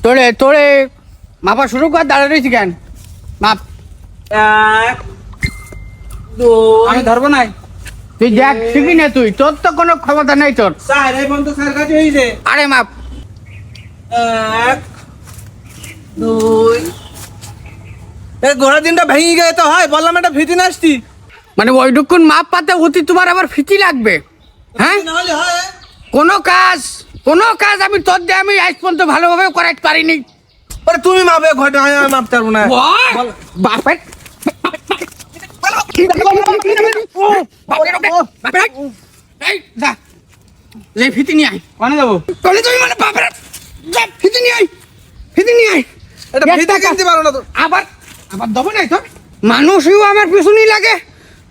তোরে তোরে মাপা শুরু কর, দাঁড়া রয়েছি কেন? মাপ। 1 2 আমি ধরবো নাই। তুই দেখ শিখি না, তুই তোর তো কোনো ক্ষমতা নেই তোর। 4 এই বন্ধু স্যার কাছে হইছে। আরে মাপ। 1 2 এই গোড়া দিনটা ভেঙে গেলে তো হয়, বললাম এটা ফিতি নাসতি। মানে ওইটুকুন মাপ পাতে অতি তোমার আবার ফিতি লাগবে? হ্যাঁ, না হলে হয়। কোনো কাজ আমি তোর দিয়ে আমি আজ পর্যন্ত ভালোভাবে করাইতে পারিনি। আরে তুমি মাপে ঘটে আমি মাপতে পারবো না। বল। বাপের এই যা, যে ফিতি নিয়ে আয়। কোনে যাবো? তোলে তুমি মানে বাপের যা, ফিতি নিয়ে আয়, ফিতি নিয়ে আয়। এটা ফিতি কিনতে পারো না তো। আবার আবার দেবো নাই তোর? মানুষও আমার পেছনই লাগে,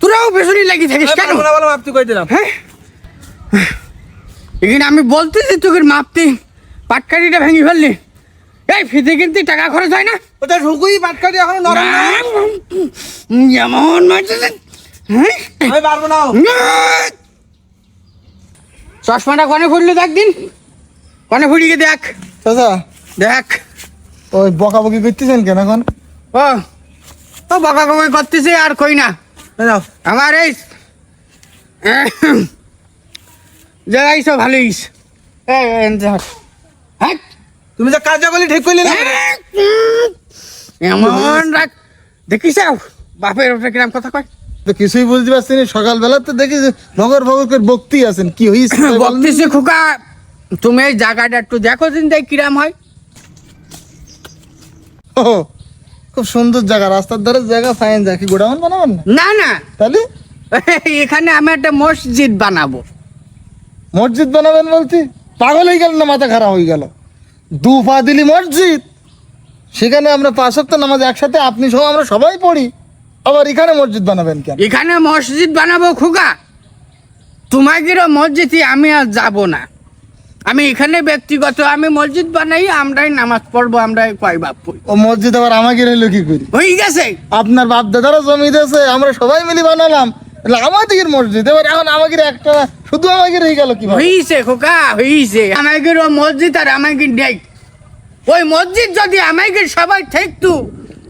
তোরাও পেছনই লাগি থাকিস কেন? পারবো না বলে মাপতে কই দিলাম। হ্যাঁ, এখানে আমি বলতেছি তোকে মাপতি পাটকাঠিটা ভেঙে ফেললি। এই ফিতে কিনতে টাকা খরচ হয় না? ওটা ঢুকুই পাটকাটি এখন নরম না। যেমন মারতেছে। হ্যাঁ, আমি পারবো না। চশমাটা কনে ফুটলো দেখ দিন, কনে ফুটিয়ে দেখ, চাচা দেখ। ওই বকাবকি করতেছেন কেন এখন? ও ও বাবা বাবা করতেছে আর কই না। নাও আমার এই জায়গায় সব ভালো ইস। হ্যাঁ, তুমি যে কাজ করলে ঠিক করলে না। এমন রাখ দেখিস বাপের ওপরে কিরাম কথা কয়। তো কিছুই বুঝতে পারছি না, সকালবেলা তো দেখি যে ভগর ভগর করে বকতেই আছেন, কি হয়েছে বলতেছি খোকা, তুমি এই জায়গাটা একটু দেখো দিন দেখ কিরাম হয়। ও, খুব সুন্দর জায়গা, রাস্তার ধারে জায়গা, ফাইন জায়গা। কি গোডাউন বানাবেন না না না, তাহলে? এখানে আমি একটা মসজিদ বানাবো। মসজিদ বানাবেন বলছি? পাগল হয়ে গেল না, মাথা খারাপ হয়ে গেল? 2 পা দিলি মসজিদ, সেখানে আমরা 5 ওয়াক্ত নামাজ একসাথে আপনি সহ আমরা সবাই পড়ি, আবার এখানে মসজিদ বানাবেন কেন? এখানে মসজিদ বানাবো খোকা, তোমাদেরও মসজিদে আমি আর যাব না। আমি এখানে ব্যক্তিগত আমি মসজিদ বানাই, আমরাই নামাজ পড়বো, আমরাই কয় বাপ পড়ি। ও মসজিদ আবার আমাকে রইল কি করি? হয়ে গেছে, আপনার বাপ দাদারা জমি দিয়েছে, আমরা সবাই মিলে বানালাম, তাহলে আমাদের মসজিদ এবার এখন আমাকে একটা শুধু আমাকে রয়ে গেল কি? হইছে খোকা হইছে। আমাদেরও মসজিদ আর আমাকে নেই। ওই মসজিদ যদি আমাকে সবাই থাকতো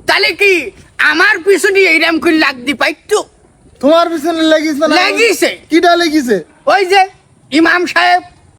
তাহলে কি আমার পিছনে এইরকম করে লাগতে পাইতো? তোমার পিছনে লেগিস না? লেগিছে। কিটা লেগিছে? ওই যে ইমাম সাহেব